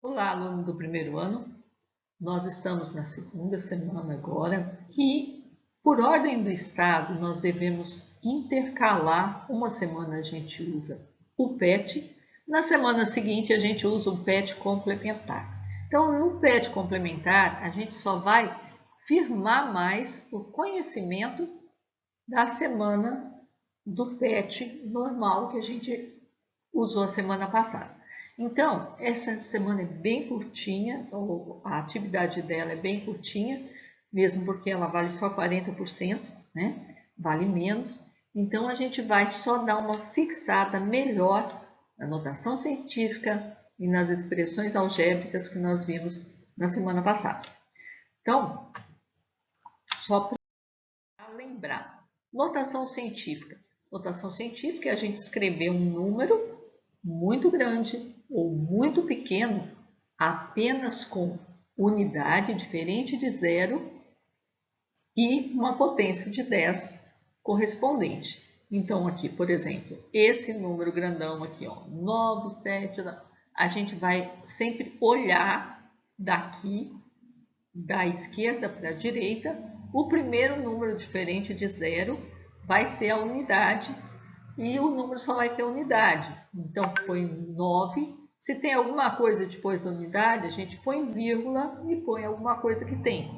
Olá, aluno do primeiro ano. Nós estamos na segunda semana agora e, por ordem do estado, nós devemos intercalar. Uma semana a gente usa o PET, na semana seguinte a gente usa o PET complementar. Então, no PET complementar, a gente só vai firmar mais o conhecimento da semana do PET normal que a gente usou a semana passada. Então, essa semana é bem curtinha, a atividade dela é bem curtinha, mesmo porque ela vale só 40%, né? Vale menos. Então, a gente vai só dar uma fixada melhor na notação científica e nas expressões algébricas que nós vimos na semana passada. Então, só para lembrar, notação científica. Notação científica é a gente escrever um número muito grande ou muito pequeno apenas com unidade diferente de zero e uma potência de 10 correspondente. Então, aqui, por exemplo, esse número grandão aqui, ó, 9, 7, a gente vai sempre olhar daqui, da esquerda para a direita, o primeiro número diferente de zero vai ser a unidade e o número só vai ter unidade. Então, põe 9. Se tem alguma coisa depois da unidade, a gente põe vírgula e põe alguma coisa que tem.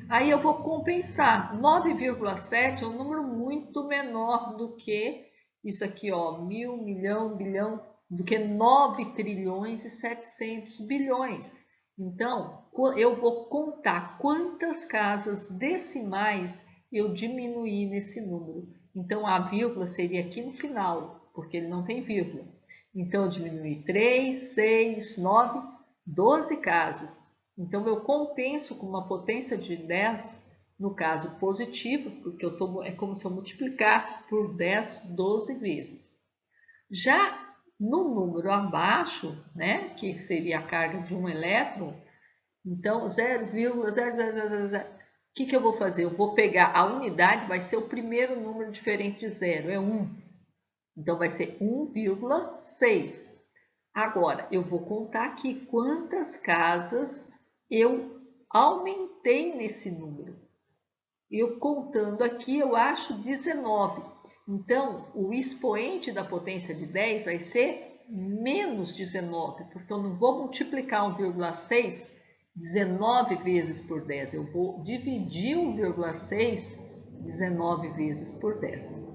Aí eu vou compensar. 9,7 é um número muito menor do que isso aqui, ó, mil, milhão, bilhão, do que 9 trilhões e 700 bilhões. Então, eu vou contar quantas casas decimais eu diminuí nesse número. Então, a vírgula seria aqui no final, porque ele não tem vírgula. Então, eu diminui 3, 6, 9, 12 casas. Então, eu compenso com uma potência de 10, no caso positivo, porque é como se eu multiplicasse por 10, 12 vezes. Já no número abaixo, né, que seria a carga de um elétron, então 0,0000. O que eu vou fazer? Eu vou pegar a unidade, vai ser o primeiro número diferente de zero, é 1. Então, vai ser 1,6. Agora, eu vou contar aqui quantas casas eu aumentei nesse número. Eu contando aqui, eu acho 19. Então, o expoente da potência de 10 vai ser menos 19, porque eu não vou multiplicar 1,6 19 vezes por 10. Eu vou dividir 1,6 19 vezes por 10.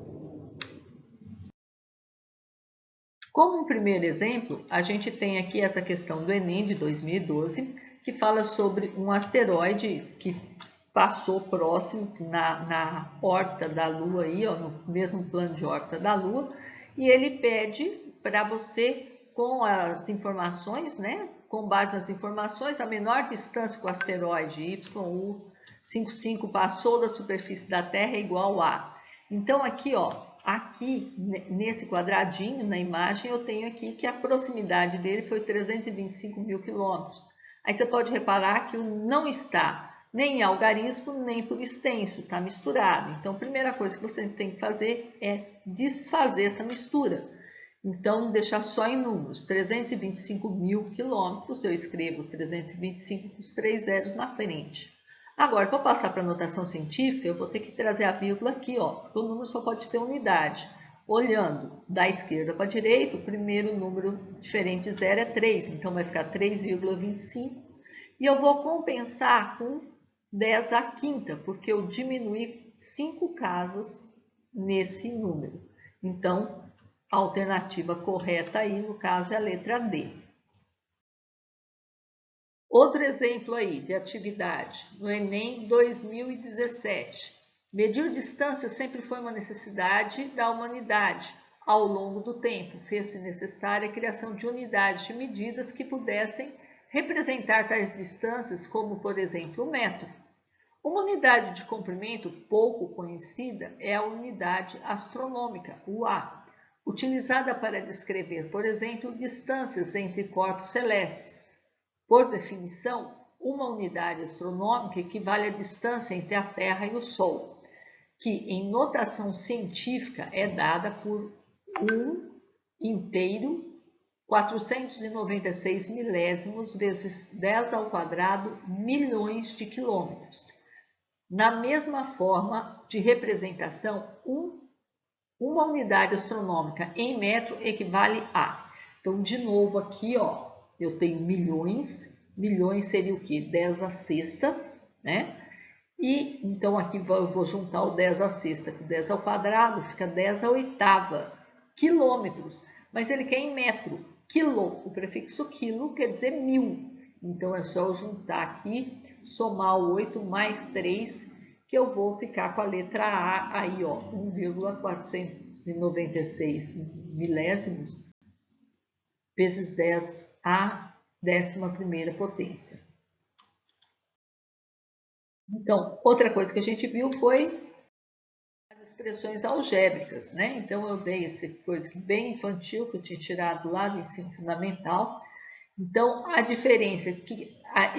Como um primeiro exemplo, a gente tem aqui essa questão do Enem de 2012, que fala sobre um asteroide que passou próximo na órbita da Lua, aí, ó, no mesmo plano de órbita da Lua, e ele pede para você, com as informações, né, com base nas informações, a menor distância que o asteroide YU-55 passou da superfície da Terra é igual a. Então, aqui, ó, aqui nesse quadradinho, na imagem, eu tenho aqui que a proximidade dele foi 325 mil quilômetros. Aí você pode reparar que não está nem em algarismo, nem por extenso, está misturado. Então, a primeira coisa que você tem que fazer é desfazer essa mistura. Então, deixar só em números, 325 mil quilômetros, eu escrevo 325 com os 3 zeros na frente. Agora, para passar para a notação científica, eu vou ter que trazer a vírgula aqui, ó, porque o número só pode ter unidade. Olhando da esquerda para a direita, o primeiro número diferente de zero é 3, então vai ficar 3,25. E eu vou compensar com 10 à quinta, porque eu diminuí 5 casas nesse número. Então, a alternativa correta aí, no caso, é a letra D. Outro exemplo aí de atividade, no Enem 2017. Medir distância sempre foi uma necessidade da humanidade. Ao longo do tempo, fez-se necessária a criação de unidades de medidas que pudessem representar tais distâncias, como, por exemplo, o metro. Uma unidade de comprimento pouco conhecida é a unidade astronômica, UA, utilizada para descrever, por exemplo, distâncias entre corpos celestes. Por definição, uma unidade astronômica equivale à distância entre a Terra e o Sol, que em notação científica é dada por 1 inteiro 496 milésimos vezes 10 ao quadrado milhões de quilômetros. Na mesma forma de representação, uma unidade astronômica em metro equivale a... Então, de novo aqui, ó, eu tenho milhões. Milhões seria o quê? 10 à sexta, né? E então aqui eu vou juntar o 10 à sexta com 10 ao quadrado, fica 10 à oitava. Quilômetros, mas ele quer em metro. Quilo, o prefixo quilo quer dizer 1000. Então é só eu juntar aqui, somar o 8 mais 3, que eu vou ficar com a letra A aí, ó, 1,496 milésimos vezes 10 à 11ª potência. Então, outra coisa que a gente viu foi as expressões algébricas, né? Então, eu dei essa coisa que bem infantil, que eu tinha tirado lá do ensino fundamental. Então, a diferença é que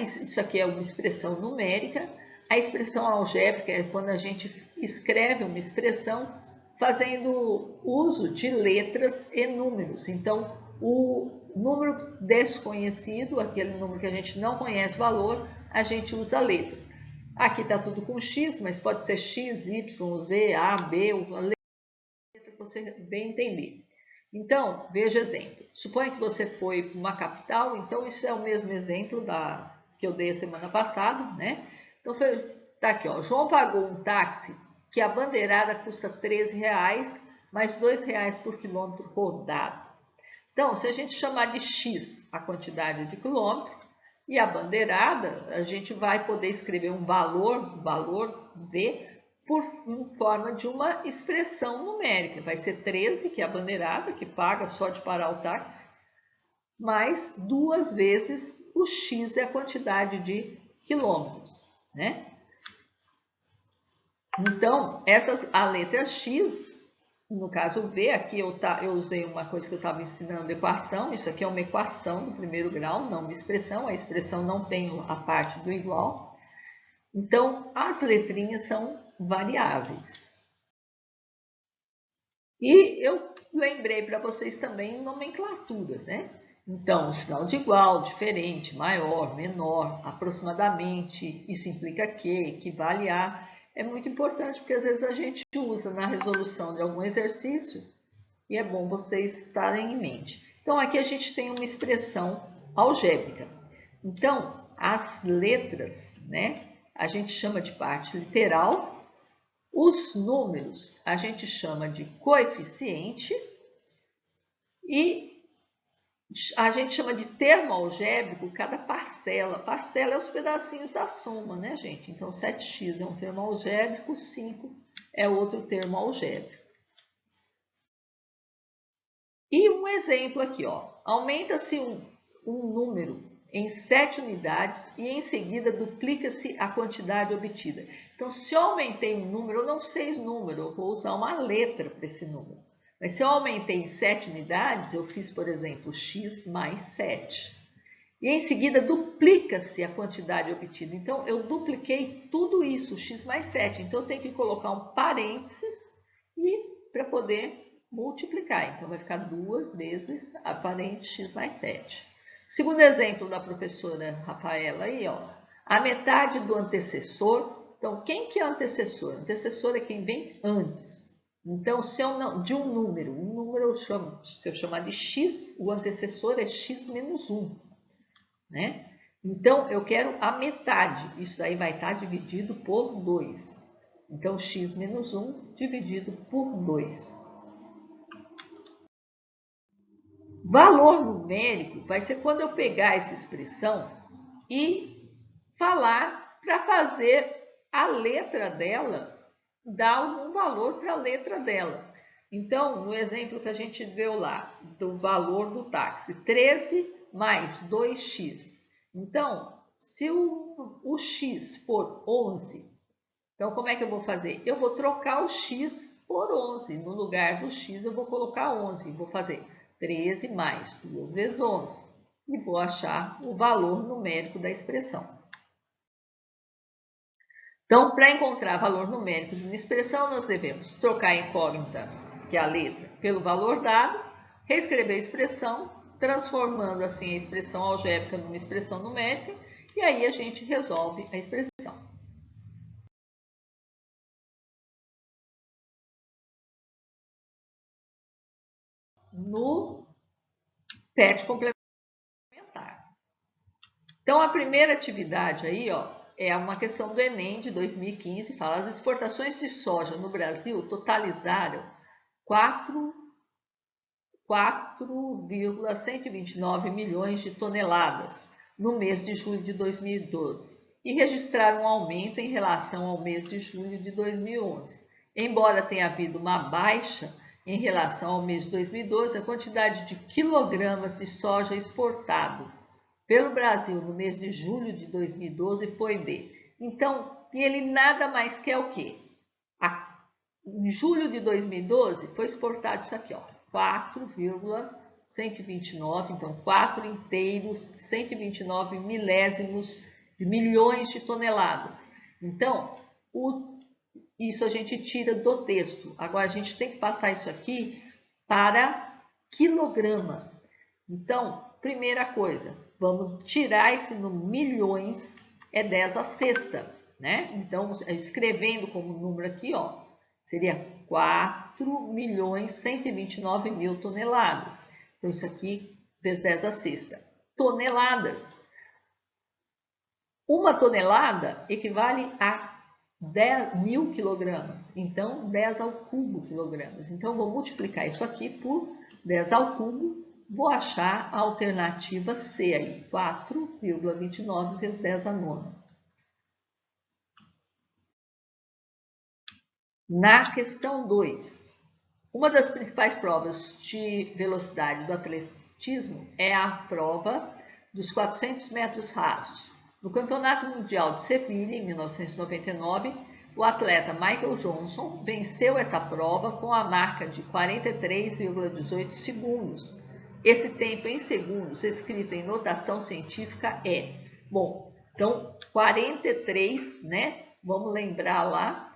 isso aqui é uma expressão numérica, a expressão algébrica é quando a gente escreve uma expressão fazendo uso de letras e números. Então, o número desconhecido, aquele número que a gente não conhece o valor, a gente usa a letra. Aqui está tudo com X, mas pode ser X, Y, Z, A, B, a letra que você bem entender. Então, veja exemplo. Suponha que você foi para uma capital, então isso é o mesmo exemplo que eu dei a semana passada, né? Então, tá aqui, ó. João pagou um táxi que a bandeirada custa R$13, mais R$2 por quilômetro rodado. Então, se a gente chamar de X a quantidade de quilômetro e a bandeirada, a gente vai poder escrever um valor V, em forma de uma expressão numérica. Vai ser 13, que é a bandeirada, que paga só de parar o táxi, mais 2 vezes o X é a quantidade de quilômetros, né? Então, a letra X, no caso o V, aqui eu usei uma coisa que eu estava ensinando, equação. Isso aqui é uma equação do primeiro grau, não uma expressão. A expressão não tem a parte do igual. Então, as letrinhas são variáveis. E eu lembrei para vocês também nomenclatura, né? Então, sinal de igual, diferente, maior, menor, aproximadamente, isso implica que, equivale a. É muito importante porque às vezes a gente usa na resolução de algum exercício e é bom vocês estarem em mente. Então, aqui a gente tem uma expressão algébrica. Então, as letras, né, a gente chama de parte literal, os números a gente chama de coeficiente e a gente chama de termo algébrico cada parcela. Parcela é os pedacinhos da soma, né, gente? Então, 7x é um termo algébrico, 5 é outro termo algébrico. E um exemplo aqui, ó. Aumenta-se um número em 7 unidades e em seguida duplica-se a quantidade obtida. Então, se eu aumentei um número, eu não sei o número, eu vou usar uma letra para esse número. Mas se eu aumentei em 7 unidades, eu fiz, por exemplo, x mais 7. E em seguida duplica-se a quantidade obtida. Então, eu dupliquei tudo isso, x mais 7. Então, eu tenho que colocar um parênteses para poder multiplicar. Então, vai ficar 2 vezes a parente x mais 7. Segundo exemplo da professora Rafaela aí, ó. A metade do antecessor. Então, quem que é antecessor? Antecessor é quem vem antes. Então, se eu número se eu chamar de x, o antecessor é x menos 1, né? Então, eu quero a metade. Isso daí vai estar dividido por 2. Então, x menos 1 dividido por 2. Valor numérico vai ser quando eu pegar essa expressão e falar para fazer a letra dela dar algum valor para a letra dela. Então, no exemplo que a gente viu lá, do valor do táxi, 13 mais 2x. Então, se o x for 11, então como é que eu vou fazer? Eu vou trocar o x por 11. No lugar do x, eu vou colocar 11. Vou fazer 13 mais 2 vezes 11. E vou achar o valor numérico da expressão. Então, para encontrar valor numérico de uma expressão, nós devemos trocar a incógnita, que é a letra, pelo valor dado, reescrever a expressão transformando assim a expressão algébrica numa expressão numérica, e aí a gente resolve a expressão. No PET complementar. Então, a primeira atividade aí, ó, é uma questão do Enem de 2015, fala: as exportações de soja no Brasil totalizaram 4,129 milhões de toneladas no mês de julho de 2012 e registraram um aumento em relação ao mês de julho de 2011. Embora tenha havido uma baixa em relação ao mês de 2012, a quantidade de quilogramas de soja exportado pelo Brasil no mês de julho de 2012 foi de... Então, ele nada mais quer o quê? Em julho de 2012 foi exportado isso aqui, ó, 4,129, então 4 inteiros, 129 milésimos de milhões de toneladas. Então, isso a gente tira do texto. Agora, a gente tem que passar isso aqui para quilograma. Então, primeira coisa, vamos tirar esse no milhões, é 10 a sexta, né? Então, escrevendo como número aqui, ó, seria 4.129.000 toneladas. Então, isso aqui vezes 10 a sexta. Toneladas. Uma tonelada equivale a 10.000 quilogramas. Então, 10 ao cubo quilogramas. Então, vou multiplicar isso aqui por 10 ao cubo. Vou achar a alternativa C aí. 4,29 vezes 10 a nona. Na questão 2, uma das principais provas de velocidade do atletismo é a prova dos 400 metros rasos. No Campeonato Mundial de Sevilha, em 1999, o atleta Michael Johnson venceu essa prova com a marca de 43,18 segundos. Esse tempo em segundos, escrito em notação científica, é... Bom, então, 43, né? Vamos lembrar lá.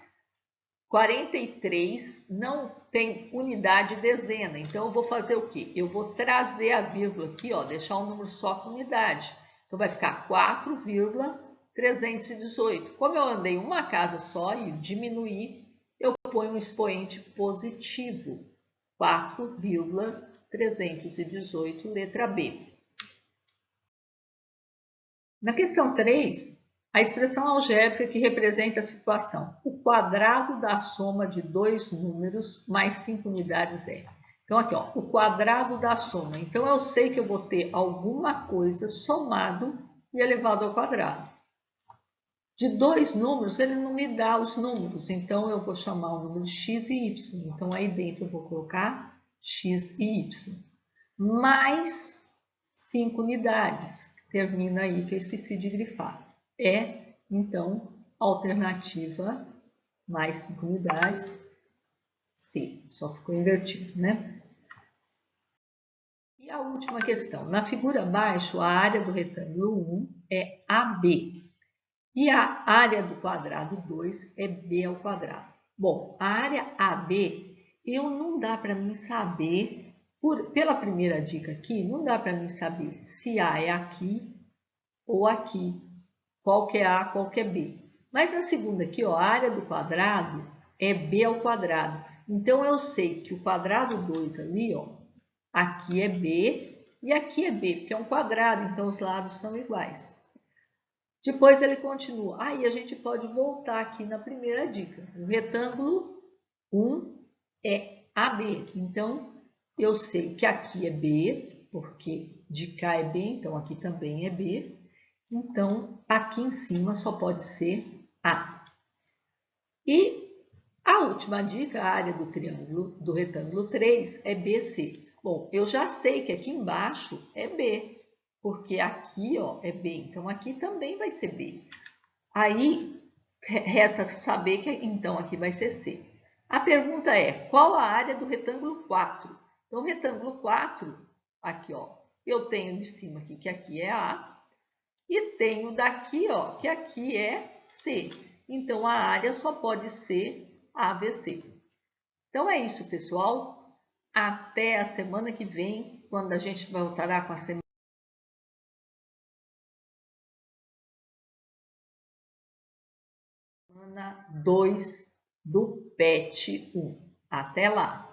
43 não tem unidade de dezena, então eu vou fazer o quê? Eu vou trazer a vírgula aqui, ó, deixar um número só com unidade. Então vai ficar 4,318. Como eu andei uma casa só e diminuí, eu ponho um expoente positivo. 4,318, letra B. Na questão 3, a expressão algébrica que representa a situação. O quadrado da soma de dois números mais 5 unidades é. Então, aqui, ó, o quadrado da soma. Então, eu sei que eu vou ter alguma coisa somado e elevado ao quadrado. De dois números, ele não me dá os números. Então, eu vou chamar o número de x e y. Então, aí dentro eu vou colocar x e y. Mais 5 unidades. Termina aí que eu esqueci de grifar. É, então, alternativa mais 5 unidades, C. Só ficou invertido, né? E a última questão. Na figura abaixo, a área do retângulo 1 é AB. E a área do quadrado 2 é B ao quadrado. Bom, a área AB, não dá para mim saber, pela primeira dica aqui, não dá para mim saber se A é aqui ou aqui. Qual que é A, qual que é B. Mas na segunda aqui, ó, a área do quadrado é B ao quadrado. Então, eu sei que o quadrado 2 ali, ó, aqui é B e aqui é B, porque é um quadrado, então os lados são iguais. Depois ele continua. Aí a gente pode voltar aqui na primeira dica. O retângulo 1 é AB. Então, eu sei que aqui é B, porque de cá é B, então aqui também é B. Então, aqui em cima só pode ser A. E a última dica, a área do retângulo 3 é BC. Bom, eu já sei que aqui embaixo é B, porque aqui, ó, é B, então aqui também vai ser B. Aí, resta saber que então aqui vai ser C. A pergunta é, qual a área do retângulo 4? Então, o retângulo 4, aqui, ó, eu tenho de cima aqui, que aqui é A, e tenho daqui, ó, que aqui é C. Então, a área só pode ser ABC. Então, é isso, pessoal. Até a semana que vem. quando a gente voltará com a semana 2 do PET 1. Até lá!